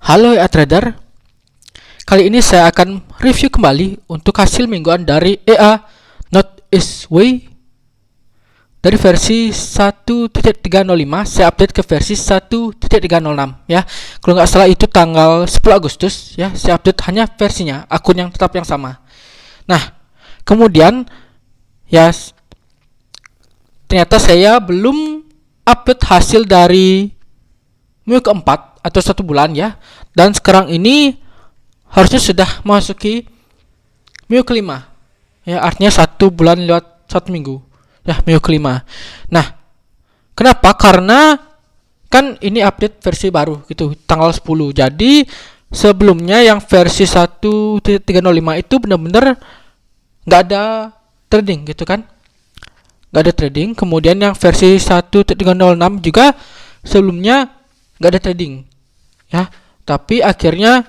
Halo ya trader, kali ini saya akan review kembali untuk hasil mingguan dari EA Northeast Way dari versi 1.305. Saya update ke versi 1.306 ya. Kalau nggak salah itu tanggal 10 Agustus ya. Saya update hanya versinya, akun yang tetap yang sama. Nah, kemudian ya ternyata saya belum update hasil dari minggu keempat atau 1 bulan ya. Dan sekarang ini harusnya sudah memasuki minggu kelima ya, artinya 1 bulan lewat 1 minggu ya, minggu kelima. Nah, kenapa? Karena kan ini update versi baru gitu, tanggal 10. Jadi sebelumnya yang versi 1.305 itu benar-benar nggak ada trading gitu kan, nggak ada trading. Kemudian yang versi 1.306 juga sebelumnya nggak ada trading ya, tapi akhirnya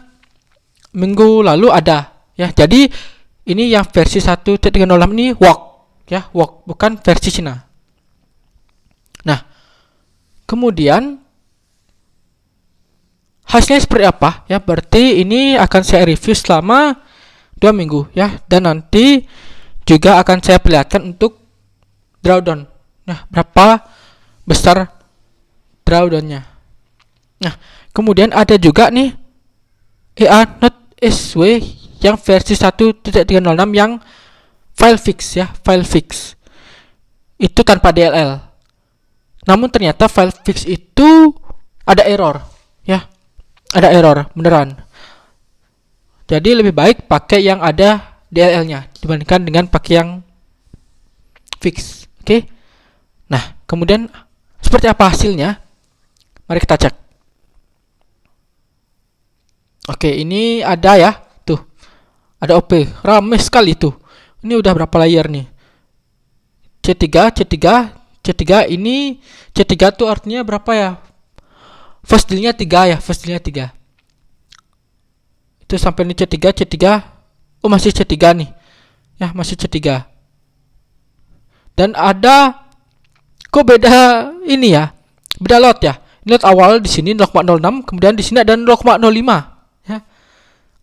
minggu lalu ada ya. Jadi ini yang versi 1.306 ini walk ya, walk, bukan versi Cina. Nah, kemudian hasilnya seperti apa ya? Berarti ini akan saya review selama 2 minggu ya, dan nanti juga akan saya perlihatkan untuk drawdown. Nah, berapa besar drawdownnya. Nah, kemudian ada juga nih EA Northeast Way yang versi 1.306 yang file fix ya, file fix itu tanpa DLL. Namun ternyata file fix itu ada error ya, ada error beneran. Jadi lebih baik pakai yang ada DLL-nya dibandingkan dengan pakai yang fix. Oke. Nah, kemudian seperti apa hasilnya? Mari kita cek. Oke, ini ada ya, tuh ada OP, rame sekali tuh. Ini udah berapa layer nih? C3 ini C3 tuh artinya berapa ya? First dealnya 3 ya, first dealnya 3. Itu sampai ini C3. Oh, masih C3 nih. Ya, masih C3. Dan ada kok beda ini ya? Beda lot ya. Ini lot awal di sini 0,06, kemudian di sini ada 0,05 ya.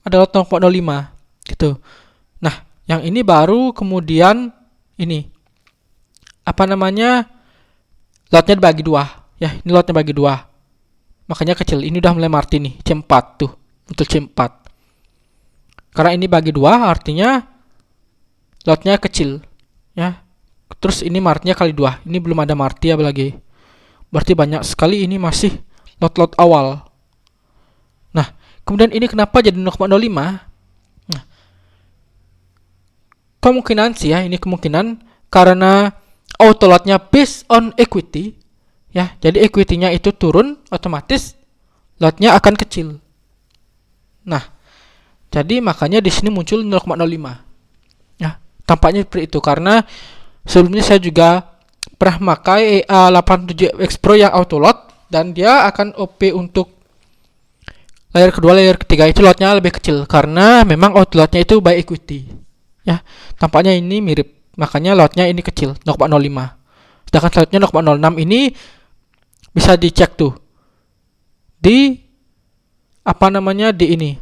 Ada lot 0,05 gitu. Nah, yang ini baru, kemudian ini apa namanya, lotnya dibagi 2 ya. Ini lotnya bagi 2, makanya kecil. Ini udah mulai marti nih, C4 tuh, untuk C4. Karena ini bagi 2 artinya lotnya kecil ya. Terus ini martinya kali 2. Ini belum ada marti ya lagi. Berarti banyak sekali, ini masih lot-lot awal. Nah, kemudian ini kenapa jadi 0,05? Nah, kemungkinan sih ya, ini kemungkinan karena auto lotnya based on equity ya. Jadi equity-nya itu turun, otomatis lotnya akan kecil. Nah, jadi makanya di sini muncul 0,05 ya. Tampaknya seperti itu karena sebelumnya saya juga pernah pakai EA87X Pro yang auto lot, dan dia akan OP untuk layer kedua, layer ketiga itu lotnya lebih kecil karena memang auto lotnya itu by equity ya. Tampaknya ini mirip, makanya lotnya ini kecil 0,05. Sedangkan lotnya 0,06 ini bisa dicek tuh di apa namanya, di ini,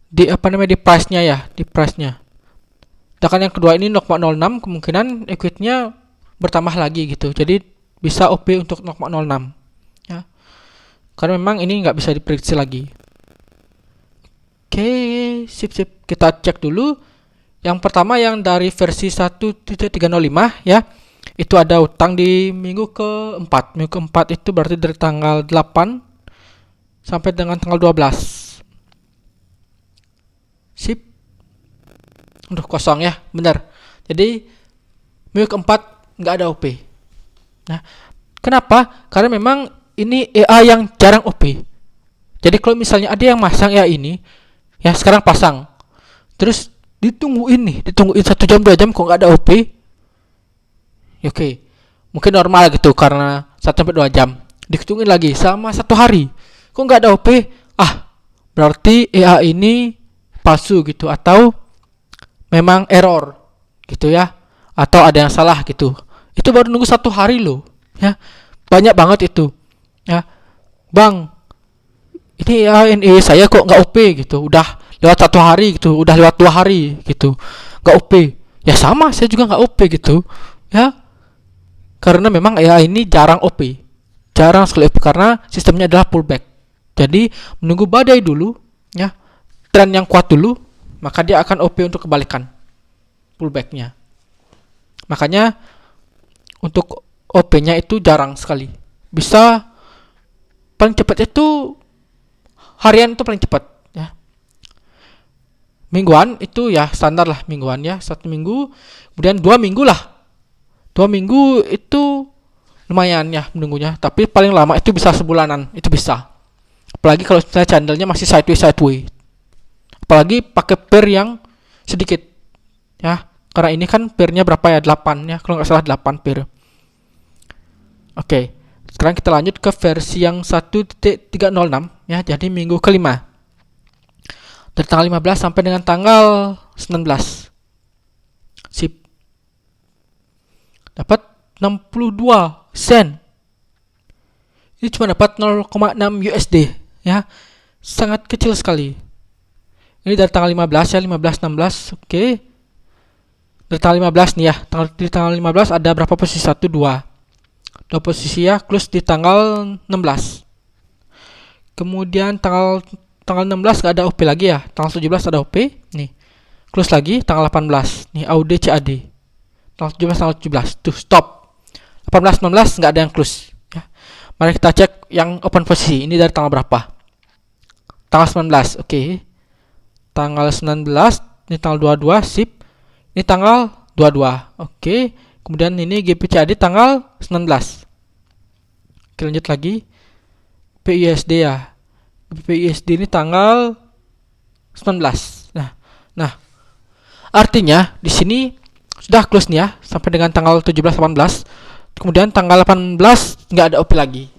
di apa namanya, di price-nya ya, di price-nya. Sedangkan yang kedua ini 0,06, kemungkinan equity-nya bertambah lagi gitu. Jadi bisa OP untuk 0,06 ya. Karena memang ini nggak bisa diprediksi lagi. Oke, sip. Kita cek dulu. Yang pertama yang dari versi 1.305 ya. Itu ada utang di minggu keempat. Minggu keempat itu berarti dari tanggal 8 sampai dengan tanggal 12. Sip. Udah kosong ya, benar. Jadi minggu keempat nggak ada OP. Nah, kenapa? Karena memang ini EA yang jarang OP. Jadi kalau misalnya ada yang masang EA ini, ya sekarang pasang, terus ditungguin 1 jam 2 jam kok nggak ada OP. Ya, oke, mungkin normal gitu karena 1 sampai 2 jam. Ditungguin lagi sama 1 hari, kok nggak ada OP. Berarti EA ini palsu gitu, atau memang error gitu ya, atau ada yang salah gitu. Itu baru nunggu 1 hari loh ya, banyak banget itu ya. Bang, ini ya ini saya kok nggak OP gitu, udah lewat 1 hari gitu, udah lewat 2 hari gitu, nggak OP. Ya sama, saya juga nggak OP gitu ya, karena memang ya ini jarang OP, jarang sekali OP karena sistemnya adalah pullback. Jadi menunggu badai dulu ya, tren yang kuat dulu, maka dia akan OP untuk kebalikan pullbacknya. Makanya untuk OP-nya itu jarang sekali. Bisa paling cepat itu harian itu paling cepat ya. Mingguan itu ya standar lah, mingguan ya, 1 minggu, kemudian 2 minggu lah. 2 minggu itu lumayan ya menunggunya, tapi paling lama itu bisa sebulanan, itu bisa. Apalagi kalau misalnya candlenya masih sideways. Apalagi pakai pair yang sedikit ya, karena ini kan pairnya berapa ya, 8 ya, kalau nggak salah 8 pair. Oke, sekarang kita lanjut ke versi yang 1.306 ya, jadi minggu kelima dari tanggal 15 sampai dengan tanggal 19. Sip, dapat 62 sen. Ini cuma dapat 0,6 USD ya, sangat kecil sekali. Ini dari tanggal 15 ya, 15 16. Oke, dari tanggal 15 nih ya, di tanggal 15 ada berapa posisi? 1 2 posisi ya, close di tanggal 16. Kemudian tanggal 16 gak ada OP lagi ya, tanggal 17 ada OP nih, close lagi tanggal 18 nih, AUD CAD tanggal 17 tuh stop. 18 19 nggak ada yang close ya. Mari kita cek yang open posisi ini dari tanggal berapa. Tanggal 19. Oke, tanggal 19 ini tanggal 22. Sip, ini tanggal 22. Oke, kemudian ini GPCAD tanggal 19. Oke, lanjut lagi PUSD ya, PUSD ini tanggal 19. Nah artinya di sini sudah close nih ya, sampai dengan tanggal 17 18. Kemudian tanggal 18 nggak ada OP lagi.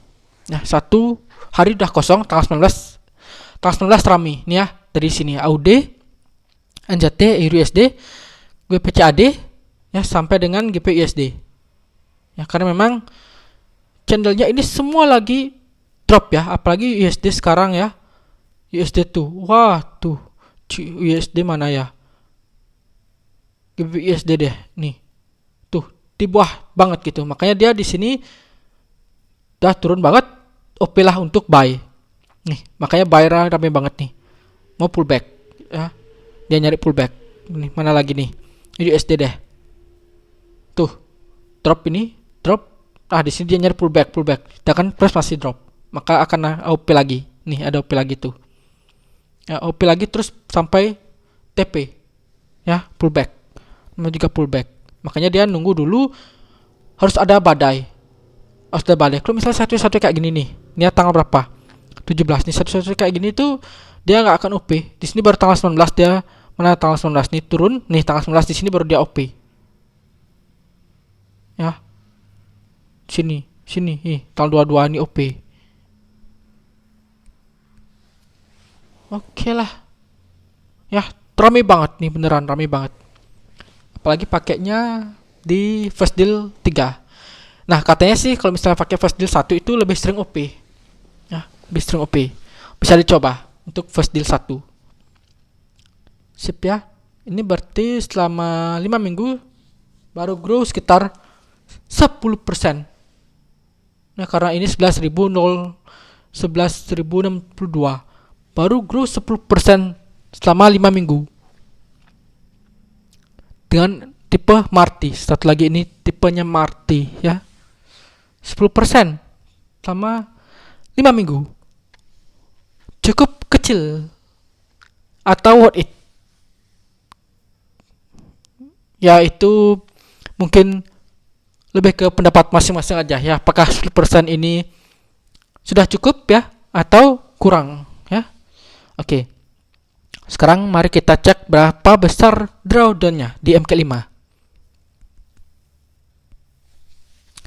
Nah, 1 hari udah kosong. Tanggal 19 rame nih ya, dari sini AUD, NZT, EURUSD, GPCAD ya, sampai dengan GPUSD. Ya, karena memang channelnya ini semua lagi drop ya, apalagi USD sekarang ya. USD tuh, wah tuh, USD mana ya? GBUSD deh nih, tuh di bawah banget gitu. Makanya dia di sini udah turun banget, OP lah untuk buy nih. Makanya buy rame banget nih, mau pullback ya, dia nyari pullback nih. Mana lagi nih, ini USD deh, tuh drop ini drop. Di sini dia nyari pullback, dia kan press masih drop, maka akan OP lagi nih, ada OP lagi tuh ya, OP lagi terus sampai TP ya, pullback juga pullback. Makanya dia nunggu dulu, harus ada badai, kalau misalnya satu kayak gini nih, ini tanggal berapa, 17 nih, satu kayak gini tuh dia nggak akan OP. Di sini baru tanggal 19 dia, mana tanggal 19 nih turun nih, tanggal 19 di sini baru dia OP ya. Sini nih tanggal 22 ini OP. Oke lah ya, rame banget nih, beneran rame banget. Apalagi pakainya di flash deal 3. Nah, katanya sih kalau misalnya pakai flash deal 1 itu lebih sering OP ya, lebih sering OP. Bisa dicoba untuk flash deal 1. Sip ya, ini berarti selama 5 minggu baru grow sekitar 10%. Nah, karena ini 11.062 baru grow 10% selama 5 minggu. Dengan tipe Marty, satu lagi ini tipenya Marty ya, 10% selama 5 minggu. Cukup kecil atau worth it ya, itu mungkin lebih ke pendapat masing-masing aja ya, apakah 10% ini sudah cukup ya atau kurang ya. Oke, sekarang mari kita cek berapa besar drawdownnya di MK5.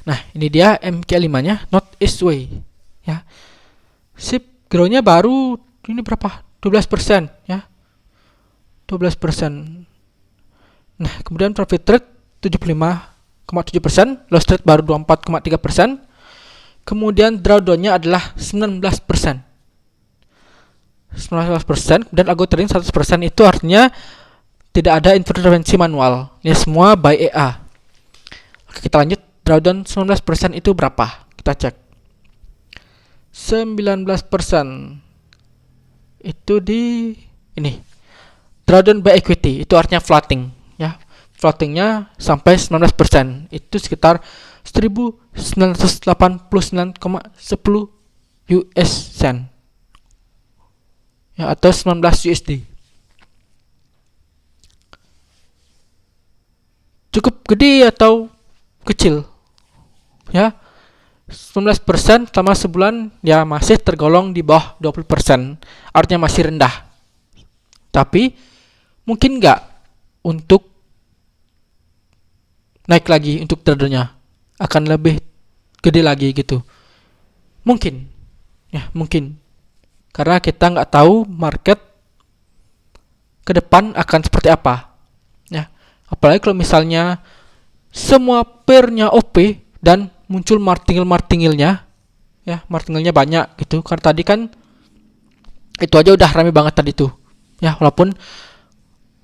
Nah, ini dia MK5-nya, Northeast Way ya. Sip, grow-nya baru ini berapa? 12% ya. 12%. Nah, kemudian profit rate 75,7%, loss rate baru 24,3%. Kemudian drawdown-nya adalah 19%. 19%, dan algo trading 100%. Itu artinya tidak ada intervensi manual. Ini semua by EA. Oke, kita lanjut. Drawdown 19% itu berapa? Kita cek. 19% itu di ini. Drawdown by equity itu artinya floating, ya. Floatingnya sampai 19%. Itu sekitar 1989,10 US cent. Ya, atau 19 USD. Cukup gede atau kecil? Ya. 19% selama sebulan ya masih tergolong di bawah 20%. Artinya masih rendah. Tapi mungkin nggak untuk naik lagi untuk tradernya akan lebih gede lagi gitu. Mungkin. Ya, mungkin. Karena kita nggak tahu market ke depan akan seperti apa. Ya. Apalagi kalau misalnya semua pairnya OP dan muncul martingale-martingalnya, ya, martingale-nya banyak gitu. Karena tadi kan itu aja udah rame banget tadi tuh. Ya, walaupun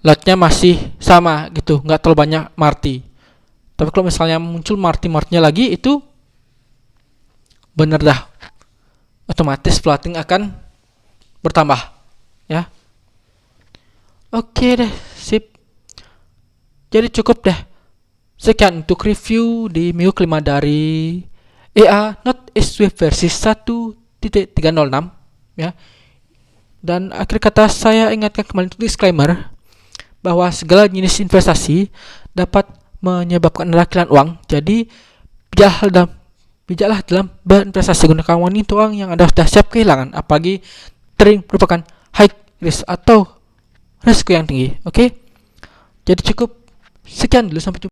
lotnya masih sama gitu, nggak terlalu banyak marti. Tapi kalau misalnya muncul marti-martinya lagi, itu bener dah, otomatis floating akan bertambah, ya. Oke deh, sip. Jadi cukup deh. Sekian untuk review di minggu kelima dari EA Not Swift versi 1.306, ya. Dan akhir kata saya ingatkan kembali untuk disclaimer bahwa segala jenis investasi dapat menyebabkan Anda kehilangan uang. Jadi bijaklah dalam berinvestasi, gunakan wanita uang yang Anda sudah siap kehilangan, apalagi trading merupakan high risk atau risiko yang tinggi. Oke. Jadi cukup sekian dulu, sampai jumpa.